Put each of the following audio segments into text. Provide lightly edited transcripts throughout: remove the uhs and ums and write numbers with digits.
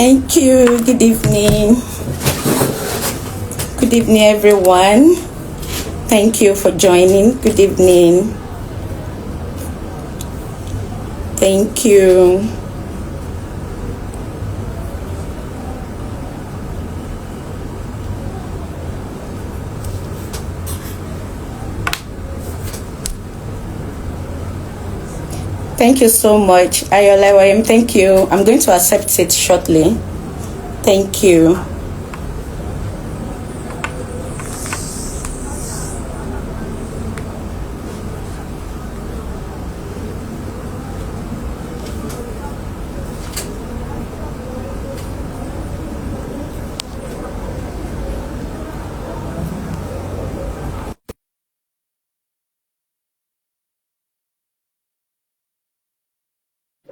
Thank you. Good evening. Good evening, everyone. Thank you for joining. Good evening. Thank you. Thank you so much, Ayola. Thank you. I'm going to accept it shortly. Thank you.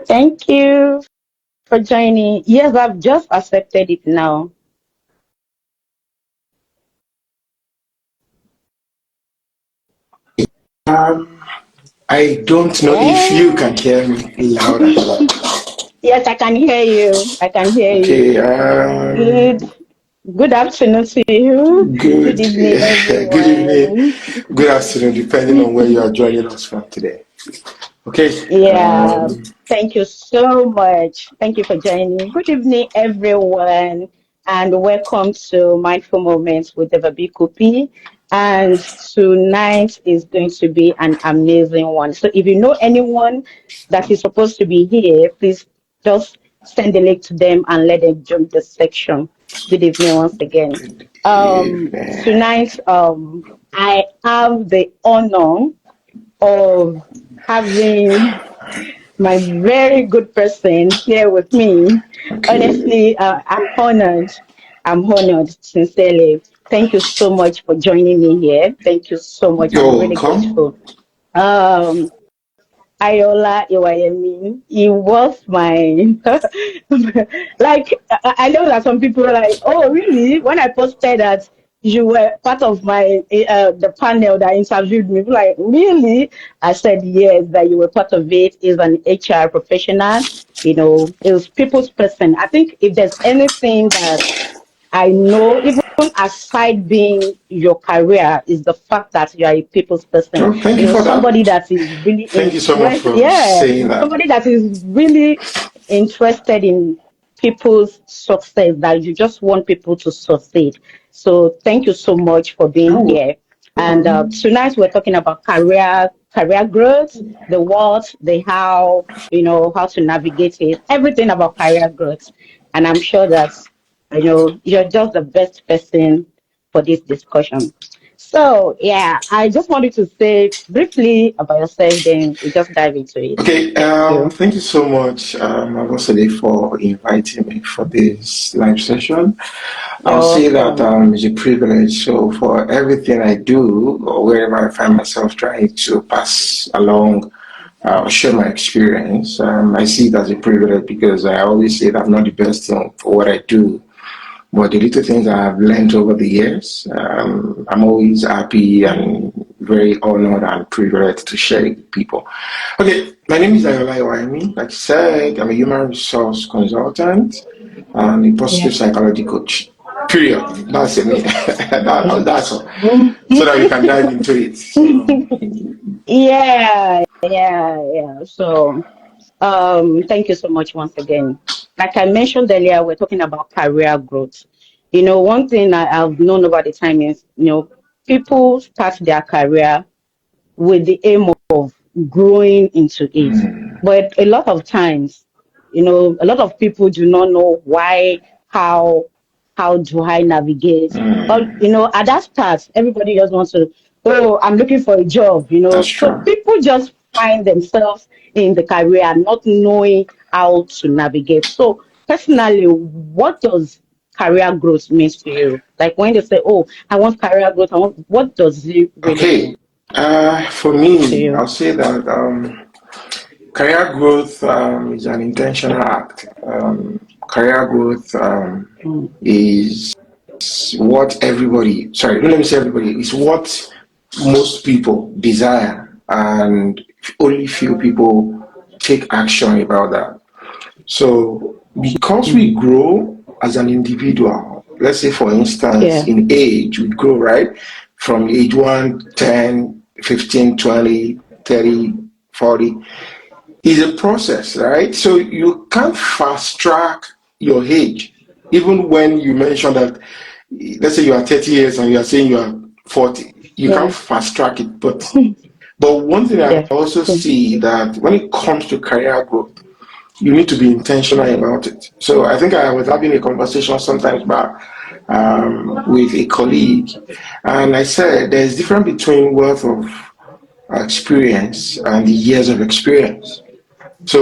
Thank you for joining. Yes, I've just accepted it now. Um, I don't know if you can hear me loud and clear. Yes, I can hear you. I can hear Okay, you. Good. Good afternoon to you. Good good, evening, good evening, everyone. good afternoon, depending on where you are joining us from today. Okay, Yeah, thank you so much. Thank you for joining. Good evening, everyone, and welcome to Mindful Moments with Devabi Kupi. And tonight is going to be an amazing one. So if you know anyone that is supposed to be here, please just send the link to them and let them join the section. Good evening once again. good evening. Tonight, I have the honor of having my very good person here with me. Okay, Honestly, I'm honored. I'm honored, sincerely. Thank you so much for joining me here. Thank you so much. I'm you're really welcome. grateful. Um, Ayola Iwayemi, he was my like I know that some people are like, oh really? When I posted that you were part of my the panel that interviewed me, like really? I said yes, that you were part of it. Is an HR professional, it was people's person. I think if there's anything that I know, even aside being your career, is the fact that you are a people's person. Oh, thank you for Somebody that. that is really Thank you so much interested. for Yeah, saying that. somebody that is really interested in people's success, that you just want people to succeed. So thank you so much for being Oh, here. And tonight we're talking about career growth, the what, the how, how to navigate it, everything about career growth. And I'm sure that you're just the best person for this discussion. So, yeah, I just wanted to say briefly about yourself, then we just dive into it. okay, Thank you. thank you so much, Abosede, for inviting me for this live session. I'll You're say that welcome. it's a privilege. So for everything I do, or wherever I find myself trying to pass along, share my experience, I see it as a privilege because I always say that I'm not the best thing for what I do. But the little things I've learned over the years, I'm always happy and very honored and privileged to share it with people. Okay, my name is Ayola Iwaimi. Like I said, I'm a human resource consultant and a Yeah. positive psychology coach. Period. That's it. That's all. So that we can dive into it. So, Yeah. So, thank you so much once again. Like I mentioned earlier, we're talking about career growth. One thing I've known over the time is, people start their career with the aim of growing into it. But a lot of times, a lot of people do not know why, how do I navigate? But at that start, everybody just wants to, oh, I'm looking for a job, that's So true. people just find themselves in the career not knowing how to navigate. So personally, what does career growth mean to you? Like when they say, oh, I want career growth, what does it really Okay. mean For to me, you? I'll say that career growth is an intentional act. Career growth Mm, is what everybody, sorry, don't let me say everybody, it's what most people desire, and only few people take action about that. So because we grow as an individual, let's say for instance, Yeah. in age, we grow, right? From age 1, 10, 15, 20, 30, 40, is a process, right? So you can't fast track your age. Even when you mention that, let's say you are 30 years and you are saying you are 40, you can't Yeah. fast track it. But one thing I Yeah. also see that when it comes to career growth, you need to be intentional about it. So I think I was having a conversation sometimes back with a colleague, and I said there's difference between wealth of experience and the years of experience. So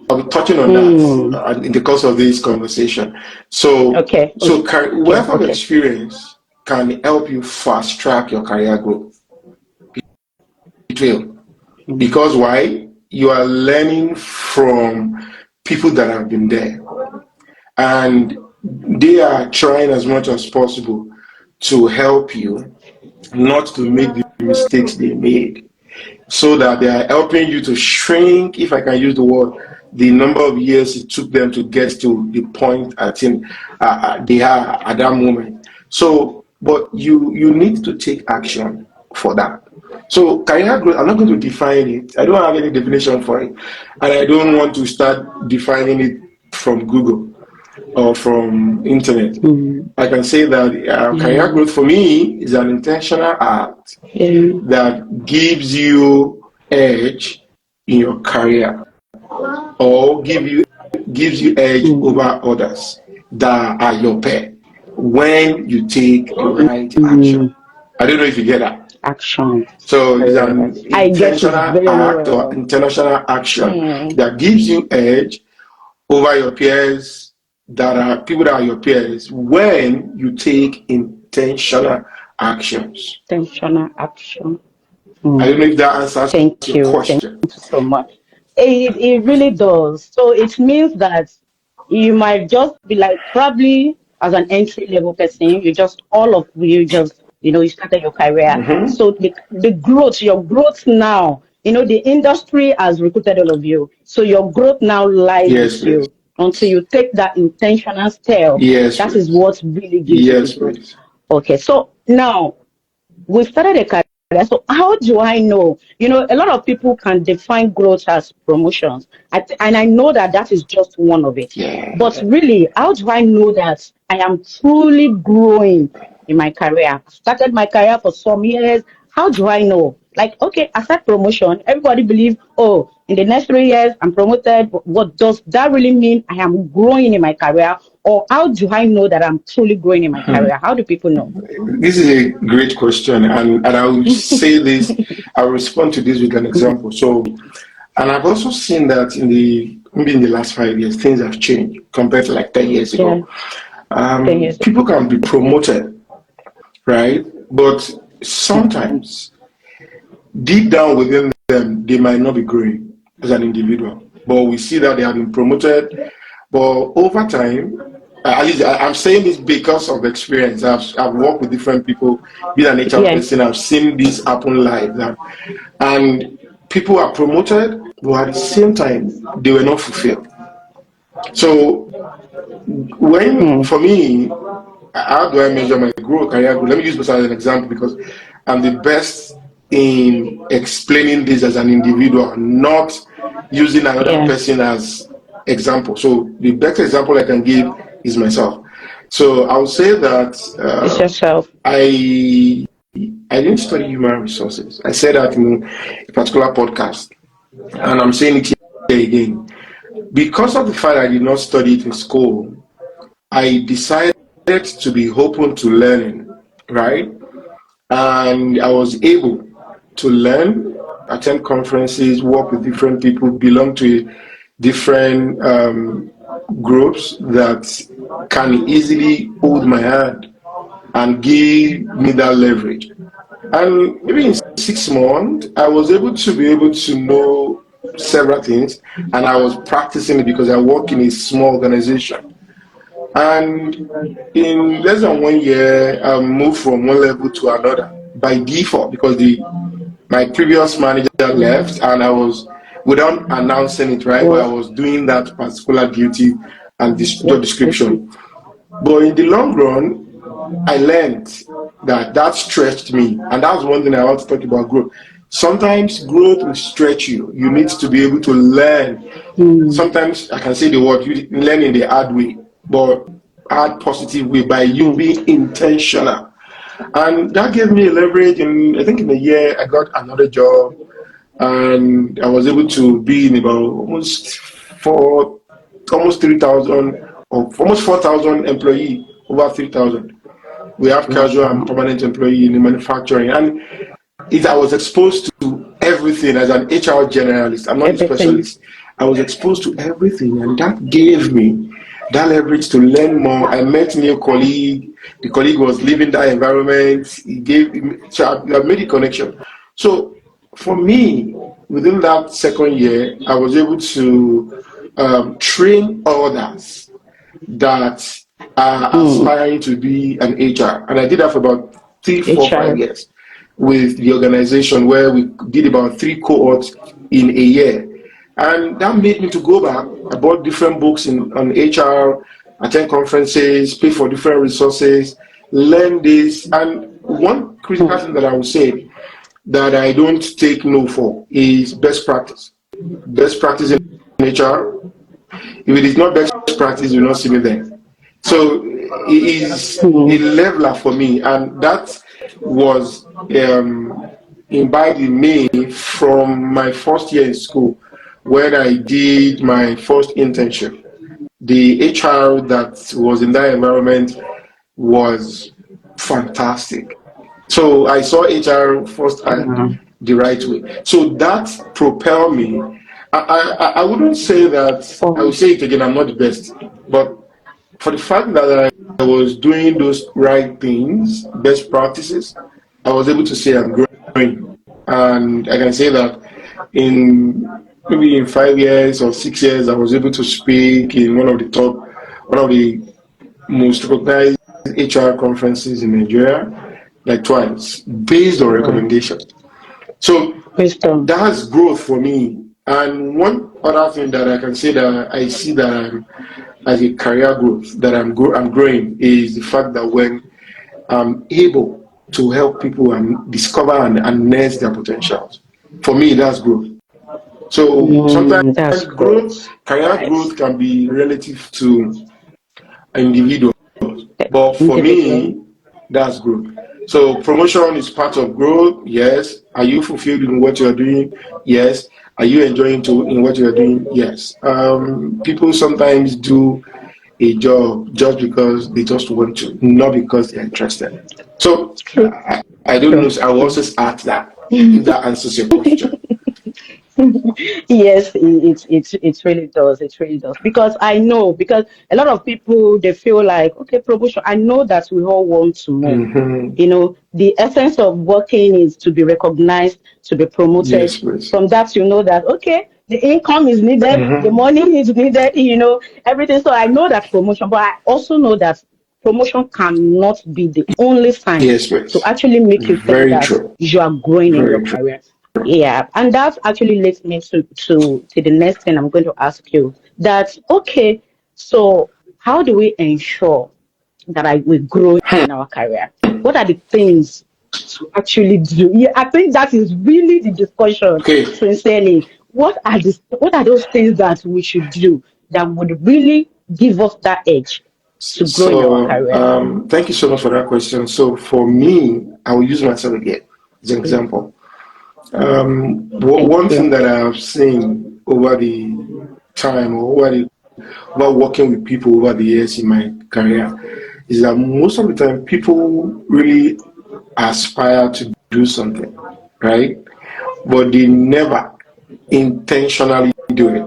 I'll be touching on that Mm. in the course of this conversation. So, Okay. Okay. wealth of Okay. experience can help you fast track your career growth. It will. Mm. Because why? You are learning from people that have been there. And they are trying as much as possible to help you not to make the mistakes they made, so that they are helping you to shrink, if I can use the word, the number of years it took them to get to the point I think they are at that moment. So, but you need to take action for that. So career growth, I'm not going to define it. I don't have any definition for it, and I don't want to start defining it from Google or from internet. Mm. I can say that career Yeah. growth for me is an intentional act Yeah. that gives you edge in your career, or gives you edge over Mm. others that are your pair when you take the right action. Mm. I don't know if you get that. Action. So it's an I get it intentional very act or well. intentional action Mm. that gives you edge over your peers, that are people that are your peers, when you take intentional actions. Intentional action. I don't Mm. know if that answers Thank your you. Thank question. you so much. It really does. So it means that you might just be like, probably as an entry level person, you just, all of you just, you started your career. Mm-hmm. So the growth, your growth now, the industry has recruited all of you. So your growth now lies Yes, with please. you until you take that intentional step. Yes, That is please. what really gives you the Yes, growth. please. Okay. So now, we started a career. So how do I know? A lot of people can define growth as promotions, and I know that that is just one of it. But Yeah. really, how do I know that I am truly growing in my career? I started my career for some years. How do I know? Like, okay, aside promotion, everybody believe, oh, in the next 3 years I'm promoted. What does that really mean? I am growing in my career, or how do I know that I'm truly growing in my career? How do people know? This is a great question, and I will say this. I'll respond to this with an example. So, and I've also seen that maybe in the last 5 years, things have changed compared to like 10 years Yeah, ago. 10 years People ago. can be promoted, right? But sometimes deep down within them, they might not be growing as an individual. But we see that they have been promoted. But over time, at least I'm saying this because of experience. I've worked with different people, been an HR Yeah. person, I've seen this happen live. And people are promoted, but at the same time, they were not fulfilled. So Hmm. for me, how do I measure my growth, career growth? Let me use this as an example because I'm the best in explaining this as an individual, not using another Yeah. person as example. So the best example I can give is myself. So I'll say that It's yourself. I I didn't study human resources. I said that in a particular podcast, and I'm saying it here again. Because of the fact I did not study it in school, I decided to be open to learning, right? And I was able to learn, attend conferences, work with different people, belong to different groups that can easily hold my hand and give me that leverage. And maybe in 6 months, I was able to know several things, and I was practicing it because I work in a small organization. And in less than 1 year, I moved from one level to another by default because the my previous manager left, and I was, without announcing it, right, but I Was was doing that particular duty and this Yeah, job I see. description. But in the long run, I learned that stretched me, and that's one thing I want to talk about growth. Sometimes growth will stretch you. You need to be able to learn. Mm, Sometimes I can say the word you learn in the hard way, but hard positive way by you mm, being intentional. And that gave me a leverage. And I think in a year I got another job, and I was able to be in about almost 3,000 or almost 4,000 employee, over 3,000. We have casual and wow. permanent employee in the manufacturing, and I was exposed to everything as an HR generalist. I'm not a Everything. specialist. I was exposed to everything, and that gave me that leverage to learn more. I met new colleague. The colleague was living that environment. So I made a connection. So for me, within that second year, I was able to train others that are Mm, aspiring to be an HR. And I did that for about 3, 4, 5 HR. years with the organization, where we did about 3 cohorts in a year. And that made me to go back. I bought different books on HR, attend conferences, pay for different resources, learn this. And one critical thing that I would say that I don't take no for is best practice. Best practice in HR. If it is not best practice, you will not see me there. So it is a Mm, leveler for me, and that was imbibed in me from my first year in school when I did my first internship. The HR that was in that environment was fantastic. So I saw HR firsthand wow. the right way. So that propelled me. I wouldn't say that, I Oh, will say it again, I'm not the best, but for the fact that I was doing those right things, best practices, I was able to say I'm growing. And I can say that in maybe in 5 years or 6 years, I was able to speak in one of the most recognized HR conferences in Nigeria, like twice, based on wow. recommendation. So Wisdom. that's growth for me. And one other thing that I can say that I see that I'm as a career growth that I'm growing is the fact that when I'm able to help people and discover and nurse their potentials, for me that's growth. So sometimes That's growth, great. career Nice. growth can be relative to individuals, Eh, but for individual. me, that's growth. So promotion is part of growth. Yes. Are you fulfilled in what you are doing? Yes. Are you enjoying in what you are doing? Yes. People sometimes do a job just because they just want to, not because they're interested. So True. I don't know. True. I will also add that if that answers your question. Yes, it really does. It really does. Because I know, because a lot of people they feel like, okay, promotion. I know that we all want to move. Hmm. The essence of working is to be recognized, to be promoted. Yes, please. From that, you know that okay, the income is needed, the Hmm. money is needed, everything. So I know that promotion, but I also know that promotion cannot be the only sign Yes, to please. actually make you think Very that true. you are growing in your Very true. career. Yeah, and that actually leads me to the next thing I'm going to ask you. That okay, so how do we ensure that I will grow in our career? What are the things to actually do? Yeah, I think that is really the discussion. Okay. Sincerely, what are those things that we should do that would really give us that edge to grow in our So career? thank you so much for that question. So for me, I will use myself again as an example. Thank One thing you. that I have seen over the time, or over working with people over the years in my career, is that most of the time people really aspire to do something, right? But they never intentionally do it.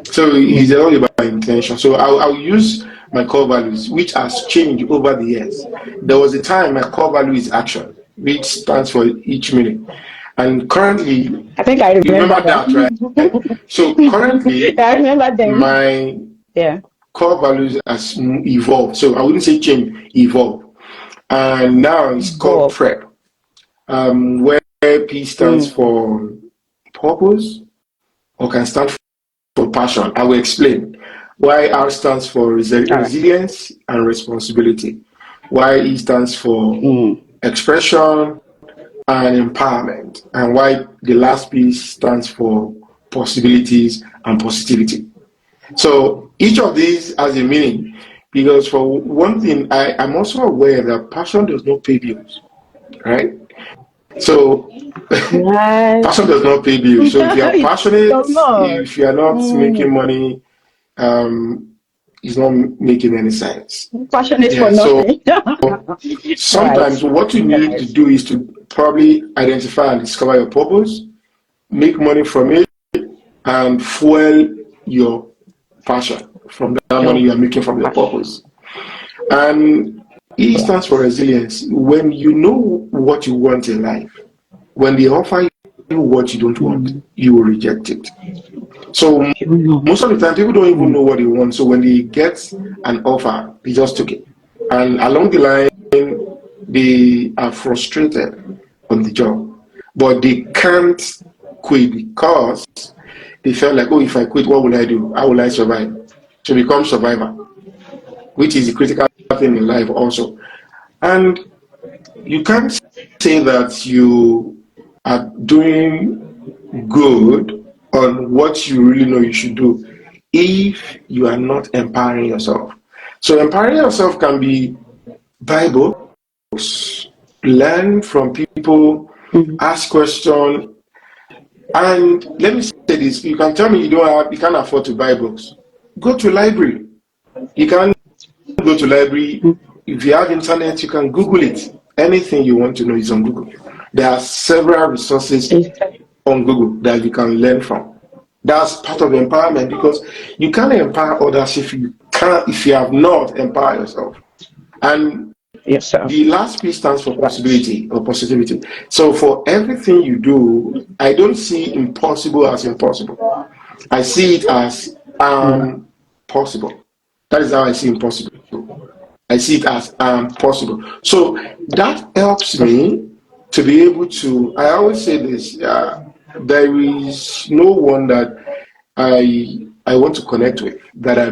So it's all about intention. So I'll use my core values, which has changed over the years. There was a time my core value is action, which stands for each minute. And currently, I think I you remember remember that, right? that. So currently, I remember them. my Yeah. core values has evolved. So I wouldn't say change, evolve. And now it's called Evolve. PrEP, where P stands Mm. for purpose, or can stand for passion. I will explain why R stands for All right. resilience and responsibility, why E stands for expression and empowerment, and why the last piece stands for possibilities and positivity. So each of these has a meaning, because for one thing, I'm also aware that passion does not pay bills, right? So Right. passion does not pay bills. So if you are It passionate, does not. if you are not making Mm. money, it's not making any sense. Passionate for Yeah. So nothing. Right. sometimes what you need to Right. do is to probably identify and discover your purpose, make money from it, and fuel your passion from that money Your you are making from your passion. purpose. And E stands for Right. resilience. When you know what you want in life, when they offer you what you don't want, you will reject it. So You know. most of the time, people don't even know what they want. So when they get an offer, they just took it. And along the line, they are frustrated on the job, but they can't quit because they felt like, oh, if I quit, what will I do? How will I survive? To become survivor, which is a critical thing in life also. And you can't say that you are doing good on what you really know you should do if you are not empowering yourself. So empowering yourself can be Bible, learn from people, Mhm. ask questions. And let me say this: you can tell me you can't afford to buy books. Go to library. You can go to library. If you have internet, you can Google it. Anything you want to know is on Google. There are several resources Exactly. on Google that you can learn from. That's part of empowerment, because you can't empower others if you have not empowered yourself. And Yourself. the last P stands for Right. possibility or positivity. So for everything you do, I don't see impossible as impossible. I see it as possible. That is how I see impossible. I see it as possible. So that helps Possible. me to be able to. I always say this: there is no one that I want to connect with that I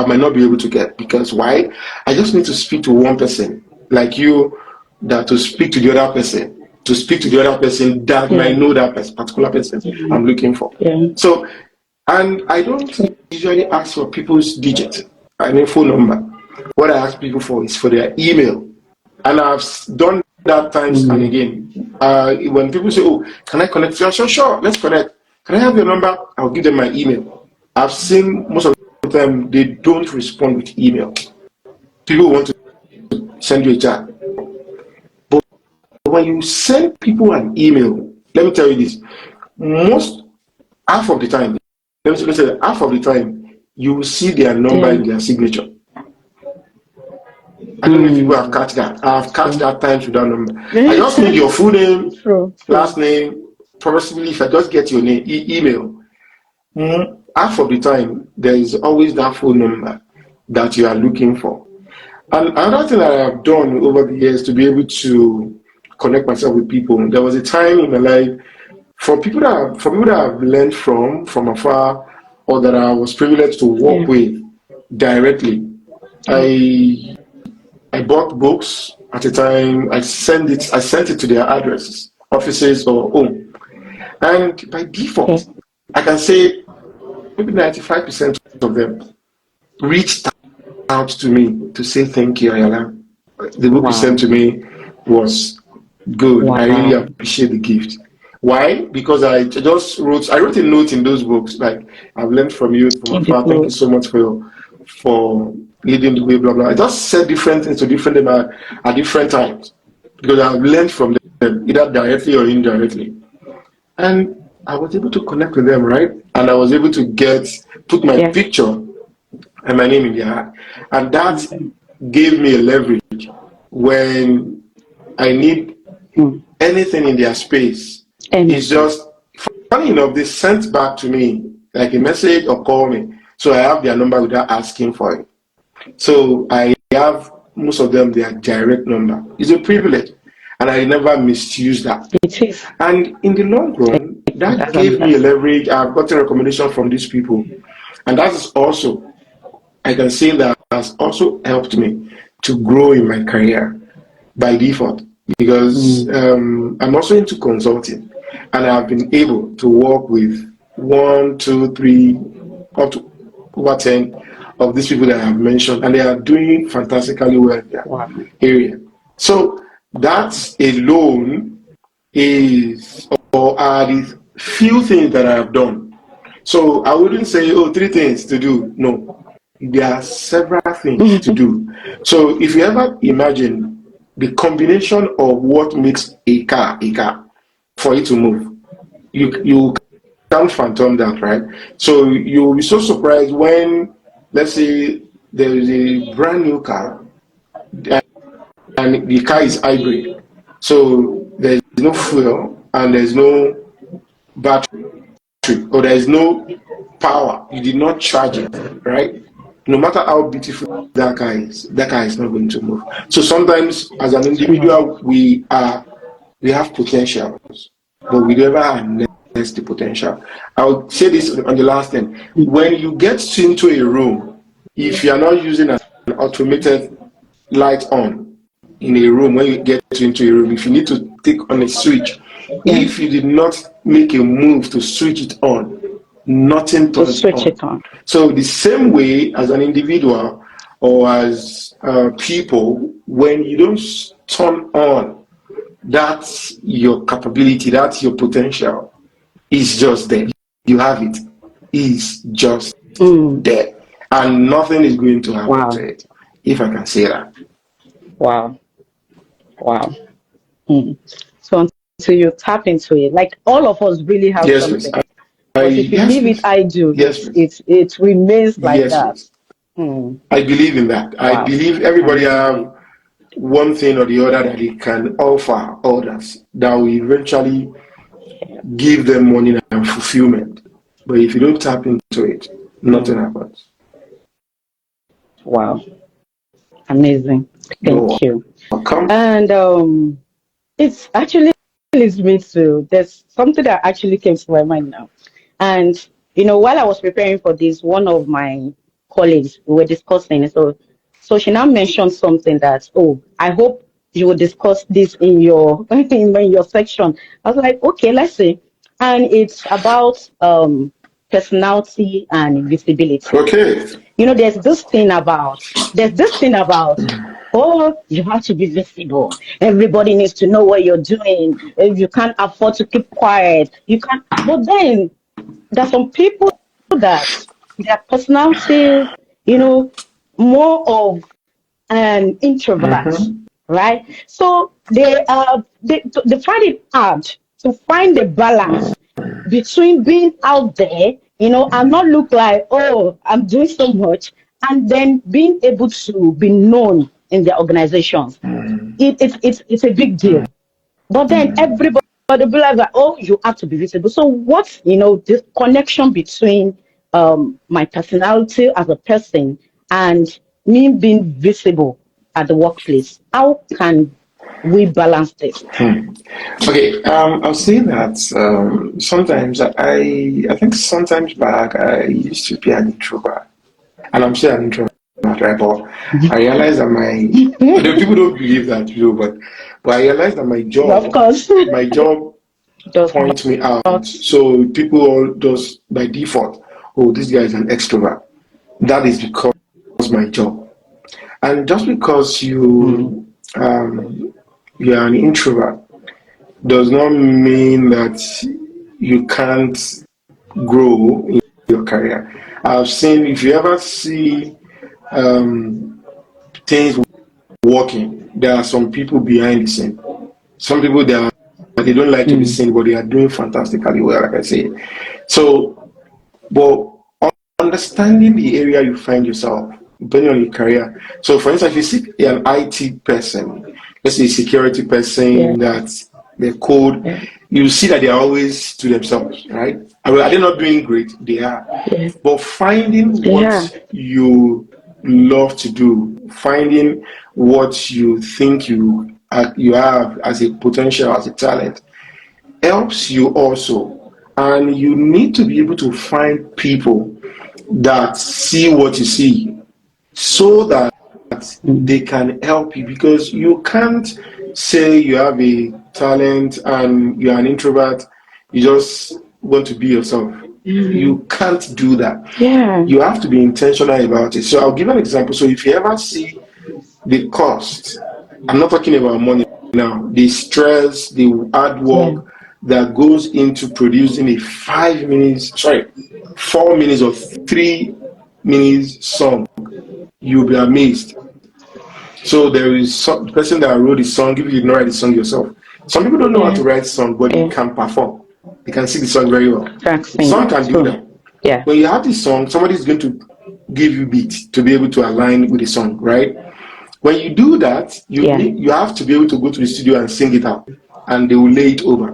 might not be able to get, because why? I just need to speak to one person like you, that to speak to the other person, to speak to the other person that Yeah. might know that particular person I'm looking for. Yeah. So, and I don't usually ask for people's digit, I mean phone number. What I ask people for is for their email, and I've done that times and again. When people say, "Oh, can I connect?" Yeah, sure, sure, let's connect. Can I have your number? I'll give them my email. I've seen most of the time they don't respond with email. People want to send you a chat, but when you send people an email, let me tell you this: most half of the time, let's say half of the time, you will see their number Yeah. in their signature. I don't know if people have Mm. catch that. I've catch True. that times with that number. I just need your full name, True. True. last name, possibly if I just get your name, email. Half of the time, there is always that phone number that you are looking for. And another thing that I have done over the years to be able to connect myself with people, there was a time in my life for people that I've learned from afar, or that I was privileged to work Yeah. with directly. Yeah. I bought books at a time. I sent it to their addresses, offices or home. And by Yeah. default, I can say maybe 95% of them reached out to me to say thank you, Ayala. The book you sent Wow. to me was good. I really Wow. appreciate the gift. Why? Because I wrote a note in those books, like, I've learned from you from In the afar. Thank you book. so much for leading the way, blah blah. I just said different things to different them at different times, because I've learned from them either directly or indirectly. And I was able to connect with them, right? And I was able to put my Yeah. picture and my name in their heart. And that gave me a leverage when I need Mm. anything in their space. It's Anything. just funny enough, they sent back to me like a message or call me. So I have their number without asking for it. So I have most of them their direct number. It's a privilege. And I never misuse that. It is. And in the long run, that That's gave me a fantastic. leverage. I've got a recommendation from these people, and that is also, I can say that has also helped me to grow in my career by default because Mm. I'm also into consulting, and I've been able to work with one, two, three, up to over 10 of these people that I have mentioned, and they are doing fantastically well in their Wow. area. So that alone is or are the few things that I have done. So I wouldn't say, oh, three things to do. No, there are several things to do. So if you ever imagine the combination of what makes a car for it to move, you can't phantom that, right? So you'll be so surprised when, let's say, there is a brand new car and the car is hybrid. So there's no fuel and there's no battery or there is no power. You did not charge it, right? No matter how beautiful that car is not going to move. So sometimes as an individual, we have potentials, but we never harness the potential. I'll say this on the last thing. When you get into a room, if you are not using an automated light on in a room, when you get into a room, if you need to take on a switch, Yeah. if you did not make a move to switch it on, nothing To turns switch on. it on. So the same way as an individual or as people, when you don't turn on, that's your capability, that's your potential. It's just there. You have it. It's just Mm. there. And nothing is going to happen to Wow. it, if I can say that. Wow. Wow. Mm. So until you tap into it, like all of us really have Yes, please. something. But if you Yes, leave it please. idle, Yes, please. it remains like Yes, that. please. Mm. I believe in that. I Wow. believe everybody have Amazing. one thing or the other that they can offer others that will eventually give them money and fulfillment. But if you don't tap into it, nothing Mm. happens. Wow. Amazing. You're Thank you. welcome. And it's actually leads me to there's something that actually came to my mind now. And while I was preparing for this, one of my colleagues we were discussing. So she now mentioned something that, oh, I hope you will discuss this in your in your section. I was like, okay, let's see. And it's about personality and visibility. Okay. There's this thing about, oh, you have to be visible. Everybody needs to know what you're doing. You can't afford to keep quiet. You can't. But then there's some people that their personality, you know, more of an introvert, Mm-hmm. right? So they find it hard to find the balance between being out there, and not look like, oh, I'm doing so much, and then being able to be known in the organizations. It's a big deal. But then everybody will be like, oh, you have to be visible. So what's this connection between my personality as a person and me being visible at the workplace? How can we balance this? Okay, I'll say that sometimes I think sometimes back I used to be an introvert, and I'm still an introvert, right? But I realized that the people don't believe that, but I realized that Of course, my job does points me out. not. So people all just by default, oh, this guy is an extrovert. That is because my job, and just because Mm, you are an introvert does not mean that you can't grow in your career. I've seen, if you ever see things working, there are some people behind the scene. Some people they don't like to be mm, seen, but they are doing fantastically well, like I say. So, but understanding the area you find yourself, depending on your career. So, for instance, if you see an IT person, let's say a security yeah, person that they code, yeah, you see that they are always to themselves, right? I mean, are they not doing great? They are. yeah, But finding what yeah. you love to do, finding what you think you have as a potential, as a talent, helps you also. And you need to be able to find people that see what you see so that they can help you, because you can't say you have a talent and you're an introvert, you just want to be yourself. You can't do that. Yeah. You have to be intentional about it. So I'll give an example. So if you ever see the cost, I'm not talking about money now, the stress, the hard work that goes into producing a 4 minutes or 3 minutes song, you'll be amazed. So there is some person that wrote the song. If you did not write the song yourself, some people don't know how to write song, but they can perform. They can sing the song very well. Some can do that. Yeah. When you have this song, somebody is going to give you beat to be able to align with the song, right? When you do that, you have to be able to go to the studio and sing it out, and they will lay it over.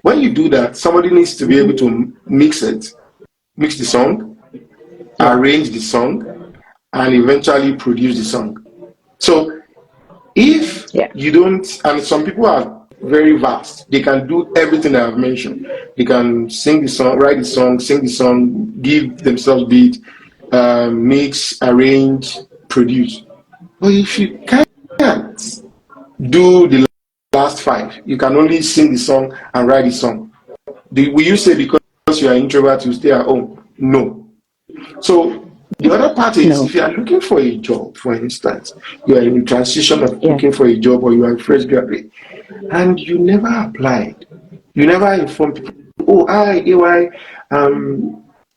When you do that, somebody needs to be able to mix the song, arrange the song, and eventually produce the song. So if you don't, and some people are very vast, they can do everything that I've mentioned. They can sing the song, write the song, sing the song, give themselves beat, mix, arrange, produce. But if you can't do the last 5, you can only sing the song and write the song. Will you say because you are introvert, you stay at home? No. So the other part is, if you are looking for a job, for instance, you are in transition of looking for a job, or you are a fresh graduate, and you never applied, you never informed people, oh, AY,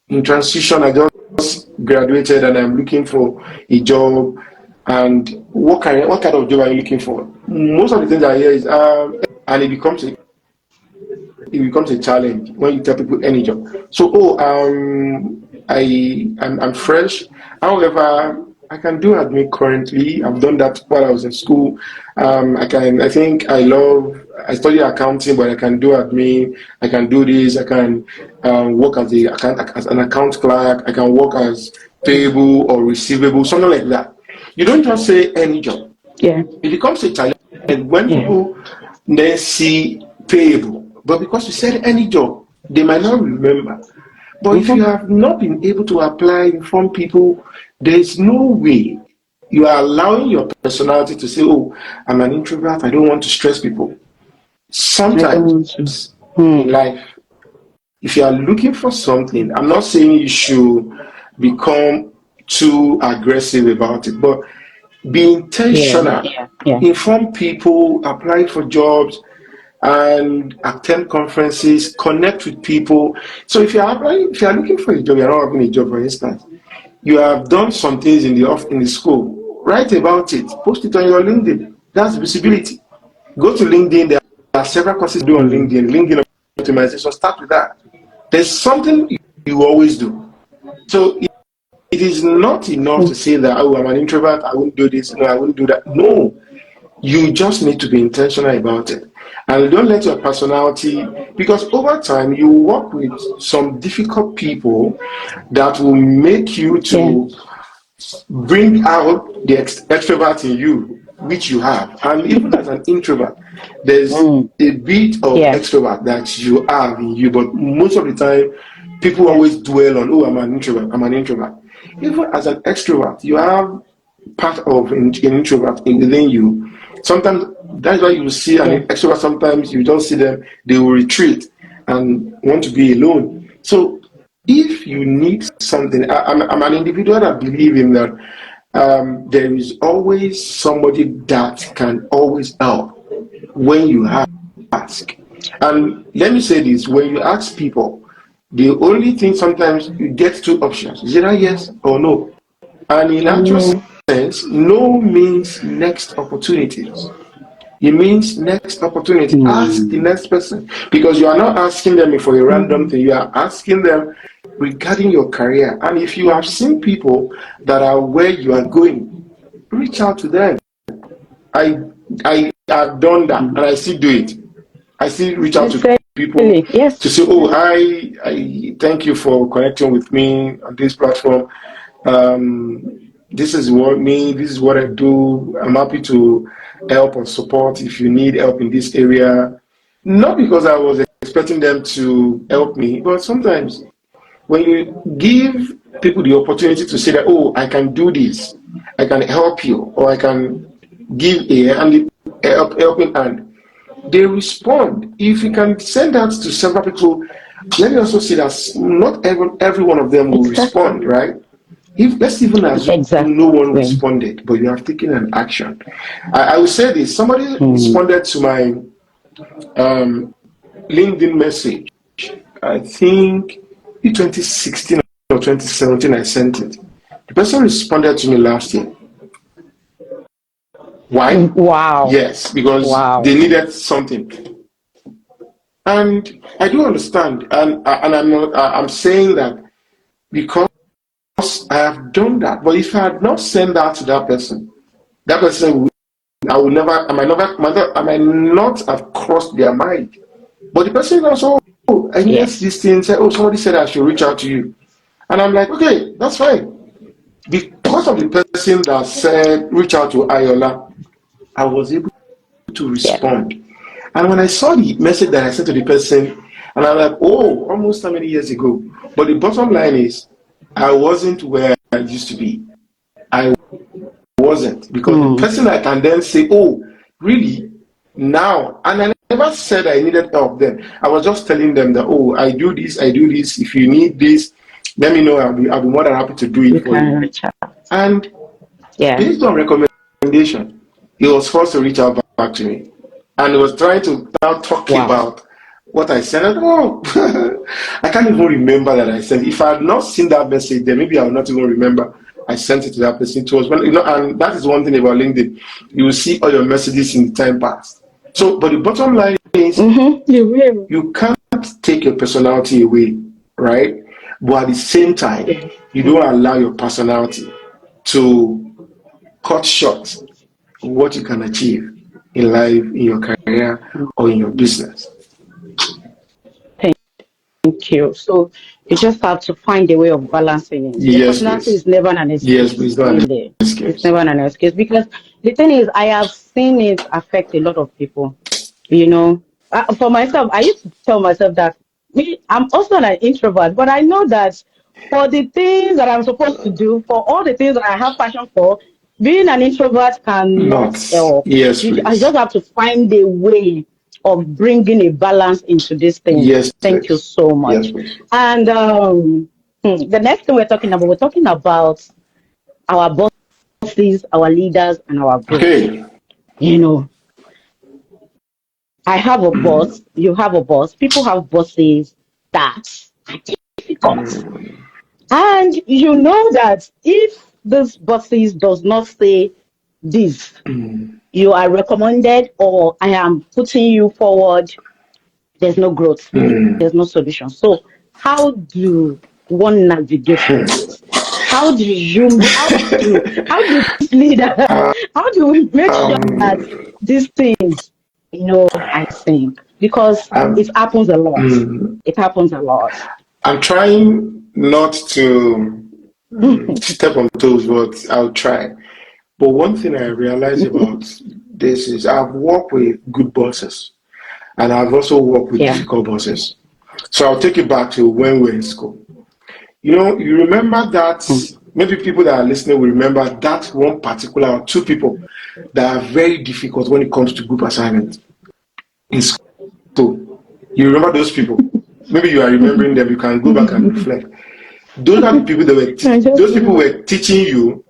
in transition, I just graduated and I'm looking for a job, and what kind of job are you looking for? Most of the things I hear is, and it becomes a challenge when you tell people any job. So, I'm fresh. However, I can do admin currently. I've done that while I was in school. I study accounting, but I can do admin. I can do this. I can work as an account clerk. I can work as payable or receivable, something like that. You don't just say any job. Yeah. It becomes a challenge when people then see payable. But because you said any job, they might not remember. But if you have not been able to apply, inform people, there is no way you are allowing your personality to say, oh, I'm an introvert, I don't want to stress people. Sometimes in life, if you are looking for something, I'm not saying you should become too aggressive about it, but be intentional. Inform people, apply for jobs, and attend conferences, connect with people. So if you are looking for a job, you're not having a job, for instance, you have done some things in the school, write about it, post it on your LinkedIn. That's visibility. Go to LinkedIn. There are several courses to do on LinkedIn optimization. Start with that. There's something you always do. So it is not enough to say that, oh, I'm an introvert, I won't do this, no, I won't do that. No, you just need to be intentional about it. And don't let your personality, because over time you work with some difficult people that will make you to bring out the extrovert in you, which you have. And even as an introvert, there's a bit of extrovert that you have in you, but most of the time people always dwell on, oh, I'm an introvert. Even as an extrovert, you have part of an introvert within you. Sometimes that's why you see an extrovert, sometimes you don't see them, they will retreat and want to be alone. So if you need something, I'm an individual that believes in that there is always somebody that can always help when you ask. And let me say this, when you ask people, the only thing sometimes you get 2 options, is either yes or no. And in actual sense, no means next opportunities. It means next opportunity. Ask the next person, because you are not asking them for a random thing. You are asking them regarding your career. And if you have seen people that are where you are going, reach out to them. I have done that, and I still do it. I still reach out to people to say, oh, I thank you for connecting with me on this platform. This is what I do. I'm happy to help or support if you need help in this area. Not because I was expecting them to help me, but sometimes when you give people the opportunity to say that, oh, I can do this, I can help you, or I can give helping hand, they respond. If you can send that to several people, let me also say that not every one of them will respond, right? If let's even assume no one Exactly. responded, but you have taken an action. I will say this: somebody responded to my LinkedIn message. I think in 2016 or 2017, I sent it. The person responded to me last year. Why? Wow. Yes, because Wow. they needed something, and I do understand. And I'm saying that because I have done that. But if I had not sent that to that person, I would never, I might not have crossed their mind. But the person also, oh, I needed Yes. this thing. Said, oh, somebody said I should reach out to you, and I'm like, okay, that's fine. Because of the person that said reach out to Ayola, I was able to Yeah. respond. And when I saw the message that I sent to the person, and I'm like, oh, almost how many years ago? But the bottom line is, I wasn't where I used to be. I wasn't, because the person I can then say, oh, really? Now, and I never said I needed help then. I was just telling them that, oh, I do this, I do this. If you need this, let me know. I'll be more than happy to do You it for can you. reach out. And Yeah. based on recommendation, he was forced to reach out back to me. And he was trying to now talk Wow. about what I sent. And, oh, I can't even remember that I sent. If I had not seen that message, then maybe I would not even remember I sent it to that person. It was when, and that is one thing about LinkedIn. You will see all your messages in the time past. So, but the bottom line is, you can't take your personality away, right? But at the same time, you don't allow your personality to cut short what you can achieve in life, in your career, or in your business. Thank you. So you just have to find a way of balancing it. Your Yes, personality please. is never an Yes, excuse, please. Not really. It's escapes. never an excuse because the thing is, I have seen it affect a lot of people. You know, for myself, I used to tell myself that me, I'm also an introvert, but I know that for the things that I'm supposed to do, for all the things that I have passion for, being an introvert cannot Not. help. Yes, I please. just have to find a way of bringing a balance into this thing. Yes, Thank you please. so Yes, much. please. And the next thing we're talking about our bosses, our leaders, and our growth. Okay. You know, I have a boss, you have a boss, people have bosses that are difficult. And you know that if this bosses does not say this, you are recommended or I am putting you forward, there's no growth, there's no solution. So how do one navigate that? How do this leader, how do we make sure that Um, these things, I think, because it I'm, happens a lot. mm, It happens a lot. I'm trying not to step on toes, but I'll try. But one thing I realize about this is I've worked with good bosses and I've also worked with Yeah. difficult bosses. So I'll take it back to when we were in school. You remember that, maybe people that are listening will remember that one particular or two people that are very difficult when it comes to group assignments in school. You remember those people? Maybe you are remembering them. You can go back and reflect. Those are the people that I just those people remember. were teaching you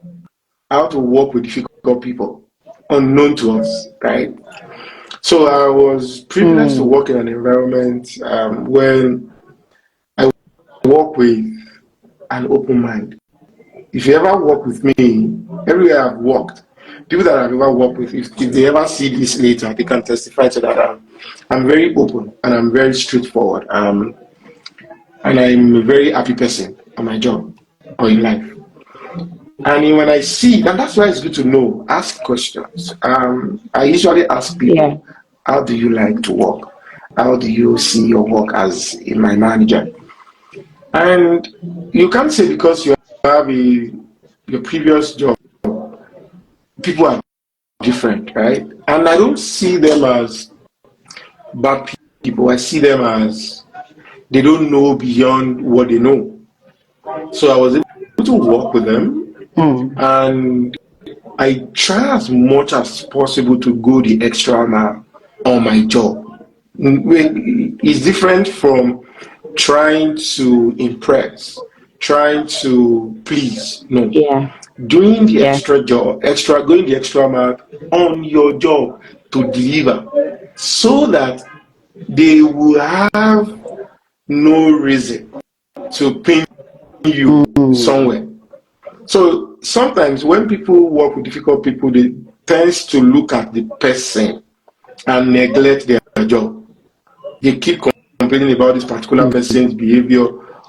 how to work with difficult people, unknown to us, right? So I was privileged to work in an environment when I work with an open mind. If you ever work with me, everywhere I've worked, people that I've ever worked with, if they ever see this later, they can testify to that. I'm very open and I'm very straightforward. And I'm a very happy person on my job or in life. And when I see, and that's why it's good to know, ask questions. I usually ask Yeah. people, how do you like to work? How do you see your work as in my manager? And you can't say because you have your previous job, people are different, right? And I don't see them as bad people, I see them as they don't know beyond what they know. So I was able to work with them, and I try as much as possible to go the extra mile on my job. It's different from trying to impress, trying to please. No, Yeah. doing the Yeah. extra job, going the extra mile on your job to deliver, so that they will have no reason to pin you somewhere. So sometimes when people work with difficult people, they tends to look at the person and neglect their job. They keep complaining about this particular person's behavior,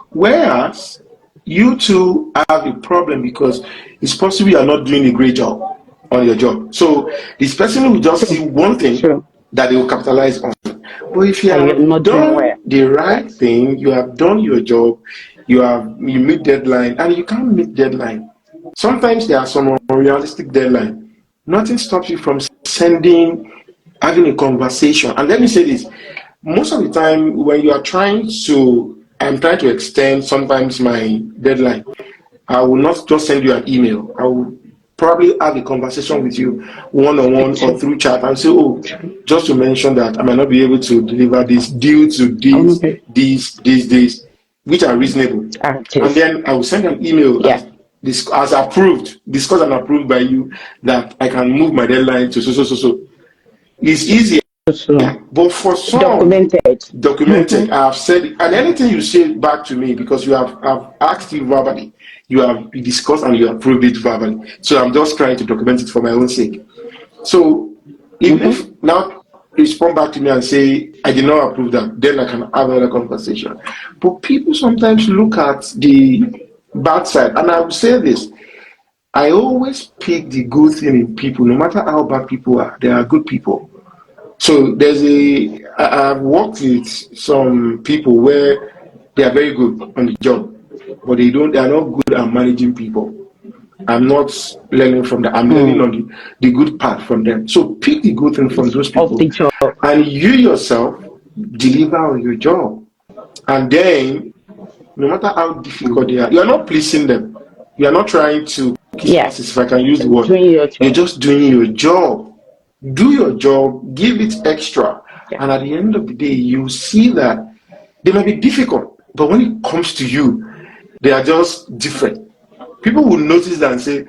whereas you two have a problem because it's possible you are not doing a great job on your job. So this person will just see one thing True. that they will capitalize on. But if you That you're have not doing well. done the right thing, you have done your job, you meet deadline, and you can't meet deadline. Sometimes there are some unrealistic deadline. Nothing stops you from having a conversation. And let me say this: most of the time, when you are I'm trying to extend sometimes my deadline. I will not just send you an email. I will probably have a conversation with you one on one or through chat and say, oh, just to mention that I might not be able to deliver this due to these, which are reasonable. And then I will send an email as approved, discussed and approved by you, that I can move my deadline to so. It's easier. But for some, documented, I have said, and anything you say back to me, because I've asked you verbally, you have discussed and you approved it verbally. So I'm just trying to document it for my own sake. So if now respond back to me and say, I did not approve that, then I can have another conversation. But people sometimes look at the bad side. And I will say this: I always pick the good thing in people, no matter how bad people are, they are good people. So I've worked with some people where they are very good on the job, but they are not good at managing people. I'm not learning from them. I'm learning on the good part from them. So pick the good thing from those people, and you yourself deliver on your job. And then, no matter how difficult they are, you are not pleasing them. You are not trying to kiss asses, if I can use the word. You're just doing your job. Do your job, give it extra, and at the end of the day, you see that they might be difficult, but when it comes to you, they are just different. People will notice that and say,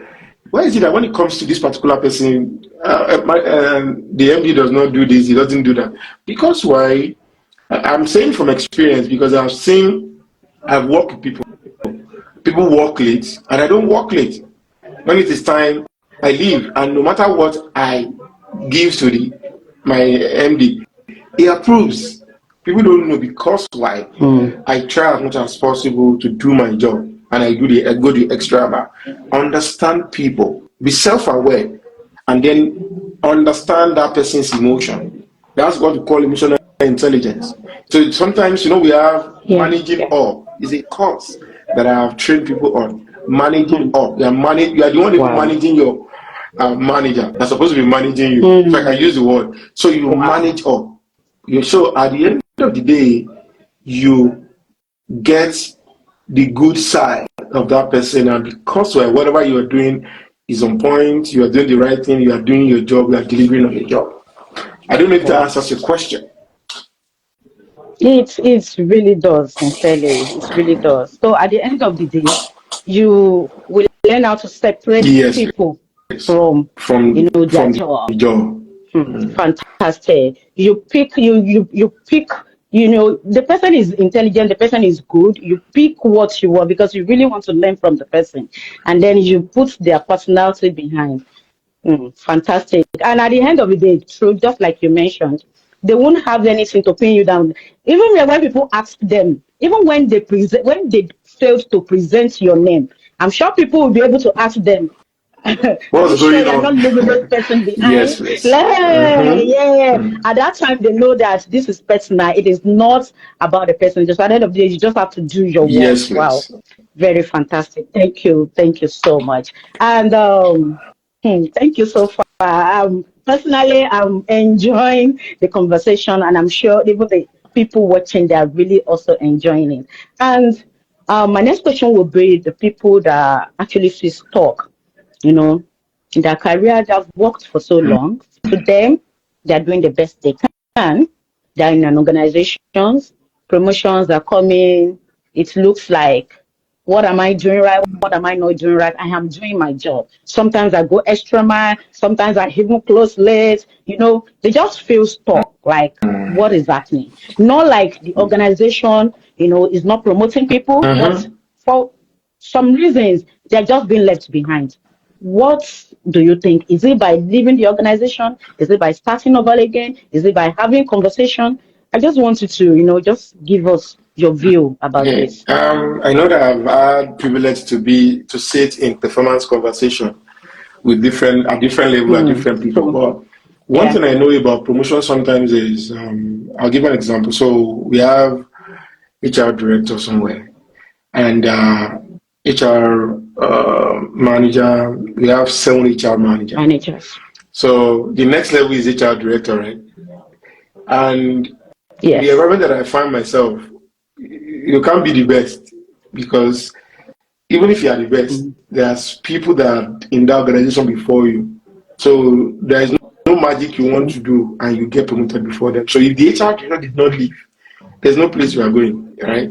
why is it that when it comes to this particular person, the MD does not do this, he doesn't do that? Because why? I'm saying from experience, because I've worked with people. People work late, and I don't work late. When it is time, I leave, and no matter what I give to my MD, he approves. People don't know, because why? I try as much as possible to do my job, and I go the extra mile. Understand people, be self-aware, and then understand that person's emotion. That's what we call emotional intelligence. So sometimes, we have managing up is a course that I have trained people on. Managing up. You are the one managing your manager. They're supposed to be managing you. If I can use the word. So you manage up. So at the end of the day, you get the good side of that person, and because whatever you are doing is on point, you are doing the right thing, you are doing your job, you are delivering on your job. I don't know if that answers your question. It really does, sincerely. It really does. So at the end of the day, you will learn how to separate people from their job. The job. Fantastic. You pick the person is intelligent, the person is good. You pick what you want because you really want to learn from the person, and then you put their personality behind. Fantastic. And at the end of the day, true, just like you mentioned, they won't have anything to pin you down. Even when people ask them, even when they failed to present your name, I'm sure people will be able to ask them, what's going on? Not leaving this person behind. Yes, please. At that time, they know that this is personal. It is not about the person. Just at the end of the day, you just have to do your work. Yes, please. Wow, very fantastic. Thank you so much. And thank you so far. Personally, I'm enjoying the conversation, and I'm sure even people watching, they are really also enjoying it. And my next question will be the people that actually feel stuck, you know, in their career, they've worked for so long. To them, they're doing the best they can. They're in an organizations, promotions are coming. It looks like, what am I doing right? What am I not doing right? I am doing my job. Sometimes I go extra mile. Sometimes I even close late. They just feel stuck. Like, what is happening? Not like the organization, is not promoting people, but Mm-hmm. for some reasons, they're just being left behind. What do you think? Is it by leaving the organization? Is it by starting over again? Is it by having conversation? I just want you to, just give us your view about Okay. this. I know that I've had privilege to sit in performance conversation with different level and different people. True. But one Yeah. thing I know about promotion sometimes is I'll give an example. So we have HR director somewhere and HR manager. We have 7 HR manager. Managers. So the next level is HR director, right? And the Yes. environment that I find myself, you can't be the best because even if you are the best, Mm. there's people that are in that organization before you. So there is no magic you want True. to do and you get promoted before them. So if the HR director did not leave, there's no place you are going, right?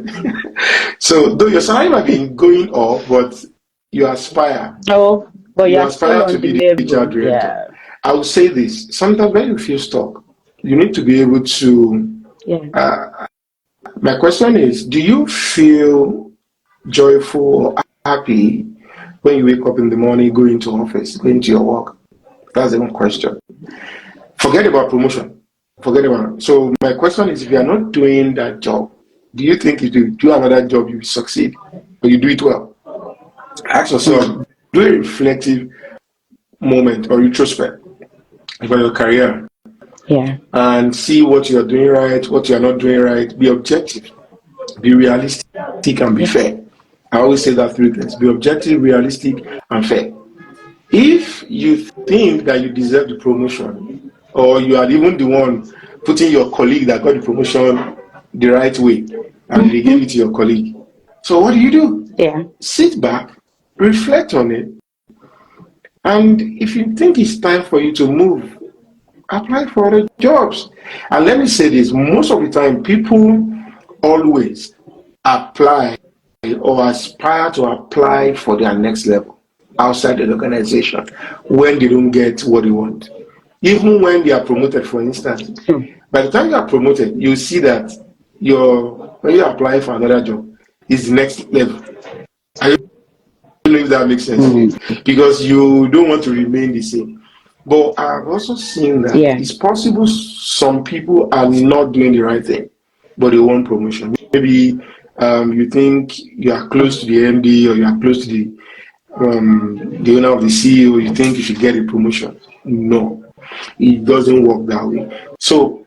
So though your salary might be going up, but you aspire. Oh, but You you're still aspire to on the be the HR level. director. Yeah. I will say this: sometimes when you feel stuck, you need to be able to. Yeah. Uh, my question is: do you feel joyful, happy when you wake up in the morning, going to office, going to your work? That's the one question. Forget about promotion. Forget about it. So my question is: if you are not doing that job, do you think if you do another job, you will succeed, or you do it well? Ask yourself: do a reflective moment or retrospect about your career Yeah. and see what you are doing right, what you are not doing right. Be objective, be realistic, and be Yeah. fair. I always say that 3 things: be objective, realistic, and fair. If you think that you deserve the promotion, or you are even the one putting your colleague that got the promotion the right way, and they gave it to your colleague, so what do? Yeah. Sit back, reflect on it, and if you think it's time for you to move, apply for other jobs. And let me say this: most of the time, people always apply or aspire to apply for their next level outside the organization when they don't get what they want. Even when they are promoted, for instance, True. by the time you are promoted, you see that when you apply for another job, is the next level. I don't know if that makes sense Mm. because you don't want to remain the same. But I've also seen that Yeah. it's possible some people are not doing the right thing, but they want promotion. Maybe you think you are close to the MD or you are close to the owner of the CEO, you think you should get a promotion. No, it doesn't work that way. So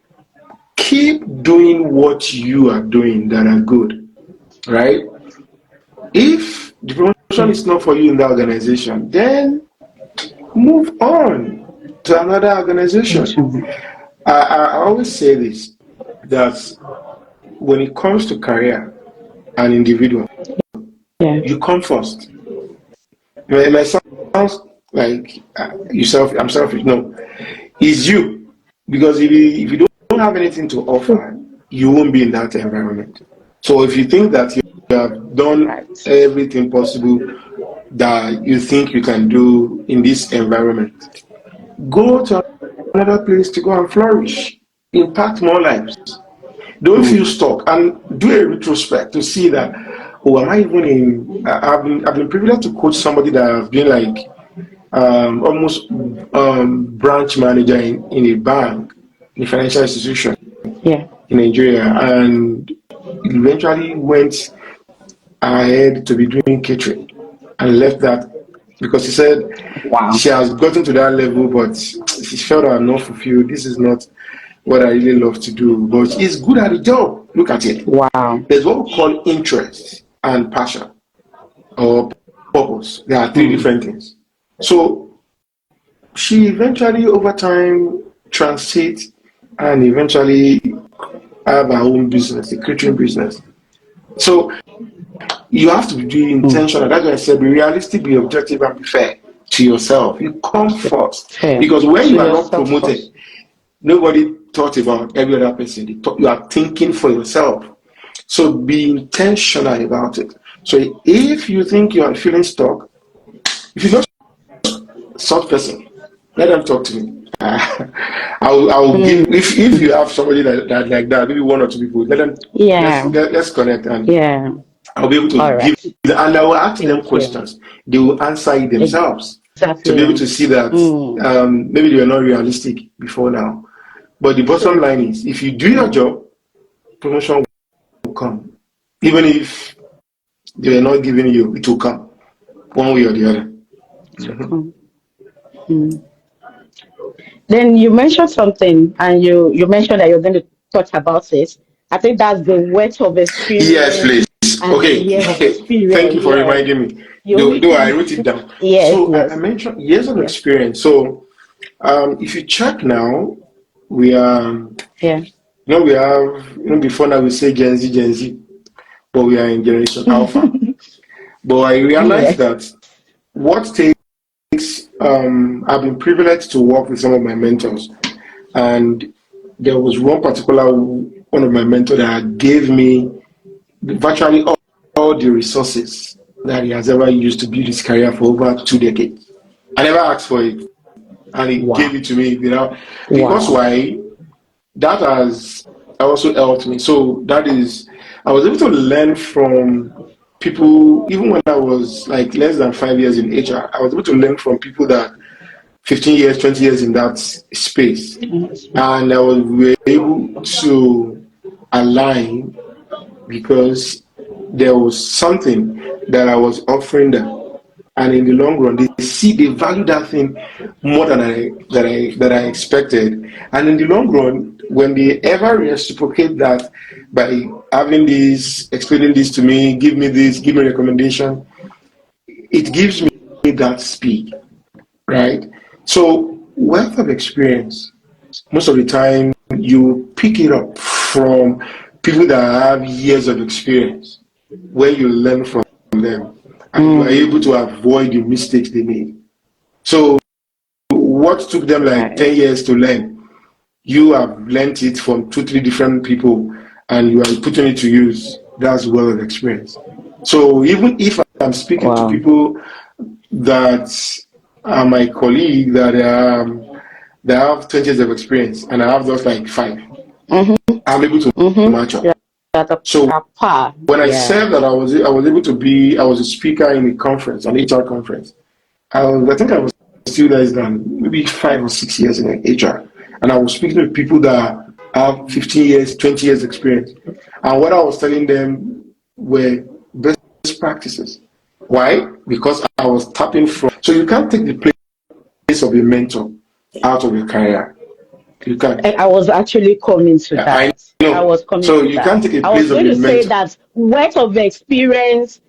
keep doing what you are doing that are good, right? If the promotion Yeah. is not for you in that organization, then move on to another organization. True. I always say this that when it comes to career and individual, Yeah. you come first. It might sound like yourself, I'm selfish. No, it's you. Because if you don't have anything to True. offer, you won't be in that environment. So if you think that you have done Right. everything possible that you think you can do in this environment, go to another place to go and flourish, impact more lives. Don't feel Mm. stuck and do a retrospect to see that, oh, am I even in? I've been privileged to coach somebody that has been like almost branch manager in a bank, in a financial institution Yeah. in Nigeria, and eventually went ahead to be doing catering and left that because he said Wow. she has gotten to that level, but she felt I'm not fulfilled. This is not what I really love to do, but she's good at the job. Look at it. Wow. There's what we call interest and passion or purpose. There are three Mm. different things. So she eventually, over time, transit and eventually have our own business, a catering business. So you have to be intentional. That's why I said be realistic, be objective, and be fair to yourself. You come first. Fair. Because when To you are not yourself promoted, first. nobody thought about every other person. You are thinking for yourself. So be intentional about it. So if you think you are feeling stuck, if you just soft person, let them talk to me. I'll give if you have somebody that like that, maybe one or two people, let them Yeah. let's connect, and Yeah. I'll be able to All give, right. and I will ask them Thank you. questions. They will answer it themselves to be able Exactly. to see that Mm. maybe they were not realistic before now. But the bottom True. line is, if you do your job, promotion will come. Even if they are not giving you, it will come one way or the other. To Mhm. come. Mm. Then you mentioned something, and you mentioned that you're going to talk about it. I think that's the weight of Yes, experience please. and the Okay. year of Thank experience. you for Yeah. reminding me. You. Though I wrote it down. Yes. So I Yes. mentioned years of Yeah. experience. So if you check now, we are, Yeah. we have, before now we say Gen Z, but we are in Generation Alpha. But I realized Yes. that what takes, I've been privileged to work with some of my mentors. And there was one of my mentors that gave me virtually all the resources that he has ever used to build his career for over 2 decades. I never asked for it, and he gave Wow. it to me without, because Wow. why? That has also helped me. So that is, I was able to learn from people, even when I was like less than 5 years in HR, I was able to learn from people that 15 years, 20 years in that space. And I was able to align because there was something that I was offering them, and in the long run, they value that thing more than I expected. And in the long run, when they ever reciprocate that by having this, explaining this to me, give me this, give me a recommendation, it gives me that speed, right? So wealth of experience, most of the time you pick it up from people that have years of experience, where you learn from them and you are able to Mm. avoid the mistakes they made. So what took them like Right. 10 years to learn, you have learned it from two, three different people and you are putting it to use. That's wealth of experience. So even if I'm speaking to Wow. people that are my colleague that have 20 years of experience and I have just like 5, Mm-hmm. I'm able to Mm-hmm. match up. Yeah. So At par. when I Yeah. said that I was able to be, I was a speaker in a conference, an HR conference. I think I was still less than maybe 5 or 6 years in HR, and I was speaking to people that have 15 years, 20 years experience, and what I was telling them were best practices. Why? Because I was tapping from. So you can't take the place of a mentor out of your career. You can't. I was actually coming to I that. I know. was coming So to you that. can't take a I was place of going a to say mentor. that weight of experience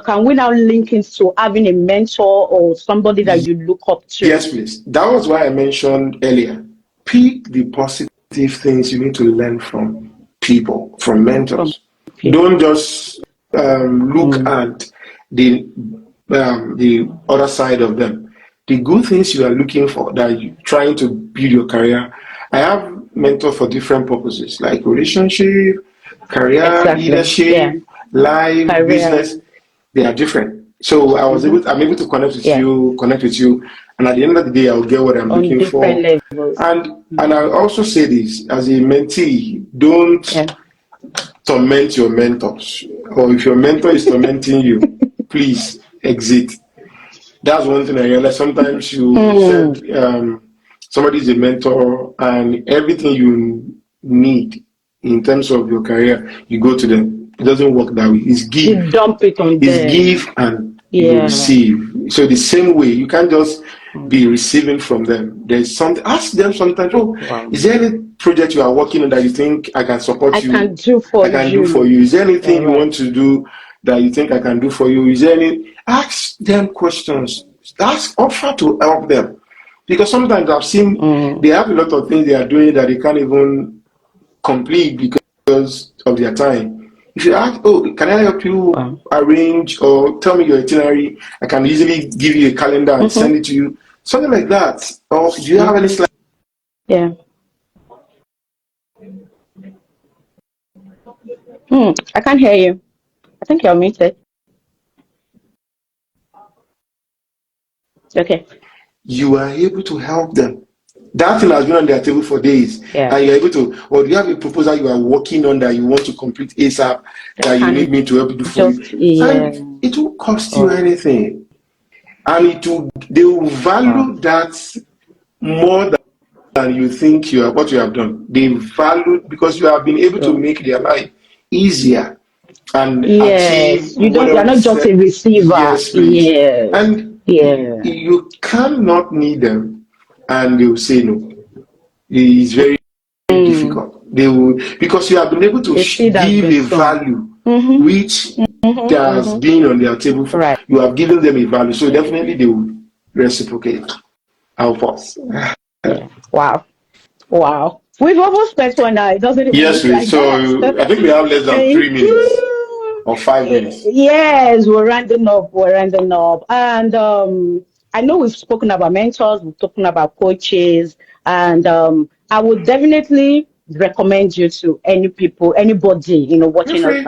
can we now link into having a mentor or somebody that you look up to Yes, please. That was why I mentioned earlier. Pick the positive things you need to learn from people, from from mentors. Don't people? just look Mm. at the other side of them. The good things you are looking for, that you're trying to build your career. I have mentors for different purposes, like relationship, career, Exactly. Yeah. leadership, life, Career business. They are different. So I'm able to yeah. connect with you, and at the end of the day, I'll get what I'm On looking different for. levels. And I also say this as a mentee, don't Yeah. torment your mentors. Or if your mentor is tormenting you, please exit. That's one thing I realized. Sometimes you said Mm. somebody is a mentor, and everything you need in terms of your career, you go to them. It doesn't work that way. It's give. You dump it on It's give them. and you Yeah. receive. So the same way, you can't just be receiving from them. There's something. Ask them sometimes. Oh, Wow. is there any project you are working on that you think I can support I you? can do for I can do for you. you. Is there anything You're you want right. to do that you think I can do for you? Is there any? Ask them questions. Ask, offer to help them, because sometimes I've seen Mm. they have a lot of things they are doing that they can't even complete because of their time. If you ask, oh, can I help you Wow. arrange or tell me your itinerary? I can easily give you a calendar and send Mm-hmm. it to you. Something like that. Or do you have any Mm-hmm. slide? Yeah. I can't hear you. I think you're muted. Okay. You are able to help them. That thing has been on their table for days, Yeah. and you're able to, or do you have a proposal you are working on that you want to complete ASAP I that you need can me to help you do for you? just, yeah. And it won't cost you Oh, anything. And they will wow. value that more than you think what you have done. They value because you have been able to So, make their life easier and achieve yes, you're whatever not they just a said. receiver. Yes, please. Yes. And Yeah. you cannot need them and they will say no. It's very Mm. difficult. They will, because you have been able to The seed has give been a sown. value Mm-hmm. which Mm-hmm. has Mm-hmm. been on their table for, Right. you have given them a value. So definitely they will reciprocate. Help us. Yeah. Wow. Wow. We've almost spent 1 hour. It doesn't even Yes, look please. like So that. I think we have less than Thank 3 minutes you. or 5 minutes. Yes, we're rounding up. We're rounding up. And I know we've spoken about mentors, we've spoken about coaches, and I would definitely recommend you to anybody, Feel watching us. free.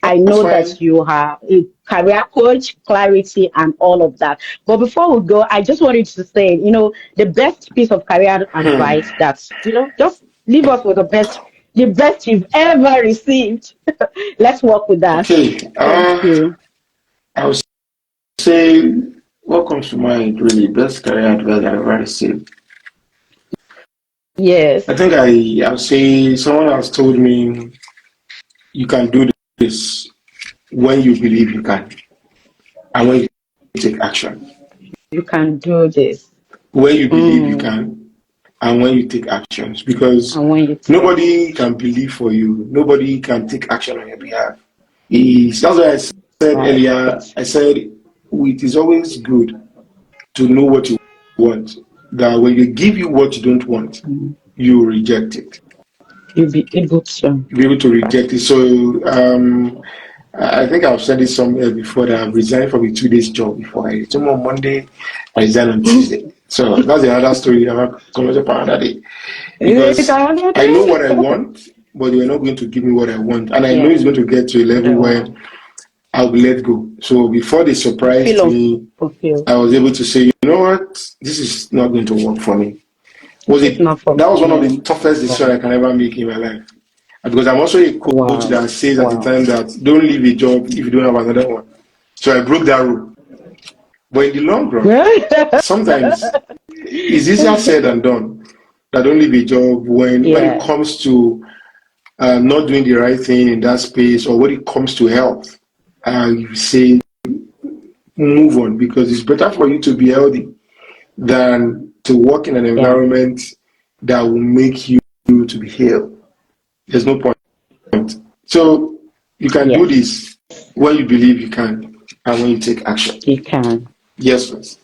I That's know that fine. you are a career coach, clarity, and all of that. But before we go, I just wanted to say, the best piece of career Hmm. advice just leave us with the best you've ever received. Let's work with that. Okay. Thank you. I would say what comes to mind really best career advice I've ever received. Yes, I think I would say someone has told me you can do this when you believe you can and when you take action. you can do this. When you believe you Mm. can and when you take actions because And when you take, nobody can believe for you. Nobody can take action on your behalf. That's why I said right. earlier, I said it is always good to know what you want. That when they give you what you don't want, Mm. you reject it. You'll be able to. Be able to Right. reject it. So I think I've said it somewhere before that I've resigned from a 2 days job before. I resumed on Monday, I resigned on Tuesday. So that's another story. I'm not coming up another day Is it because another I know day? what I want, but they are not going to give me what I want, and I know Yeah. it's going to get to a level where No. I'll be let go. So before they You surprised feel me, unfulfilled. I was able to say, you know what, this is not going to work for me. Was It's it? not for That was one of me. the toughest decisions Right. I can ever make in my life. Because I'm also a coach Wow. that says at the Wow. time that don't leave a job if you don't have another one. So I broke that rule. But in the long run, sometimes it's easier said than done. That don't leave a job when it Yeah. comes to not doing the right thing in that space or when it comes to health. You say move on because it's better for you to be healthy than to work in an Yeah. environment that will make you to be ill. There's no point. So you can do Yes. this when you believe you can and when you take action. You can. Yes, please.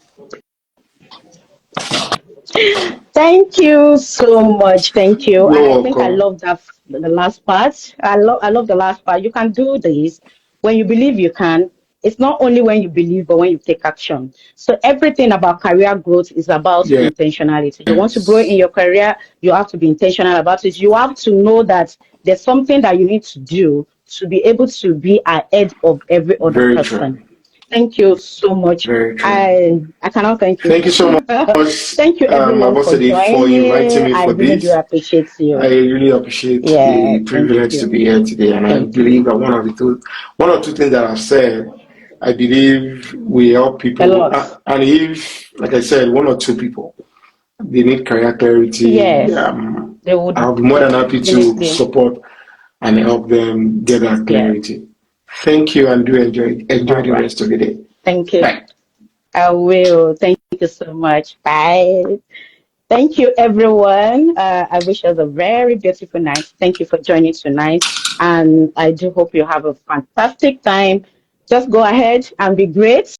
Thank you so much. Thank you. And You're I think I welcome. love the last part. I love the last part. You can do this when you believe you can. It's not only when you believe, but when you take action. So everything about career growth is about intentionality. You want to grow in Yes. your career, you have to be intentional about it. You have to know that there's something that you need to do to be able to be ahead of every other Very true. person. Thank you so much. Very true. I cannot thank you. Thank you so much, Thank you everyone for Ambassador, for inviting joining. me I for really do this. appreciate I you. really appreciate Yeah, the thank privilege to you. be here today, and I Thank believe you. that one or two things that I've said, I believe we help A people. lot. And if, like I said, one or two people they need career clarity, Yes, they would I'll be more than happy to definitely. support and help them get that Yeah. clarity. Thank you, and do enjoy All the right. rest of the day. Thank you. Bye. I will. Thank you so much. Bye. Thank you, everyone. I wish us a very beautiful night. Thank you for joining tonight. And I do hope you have a fantastic time. Just go ahead and be great.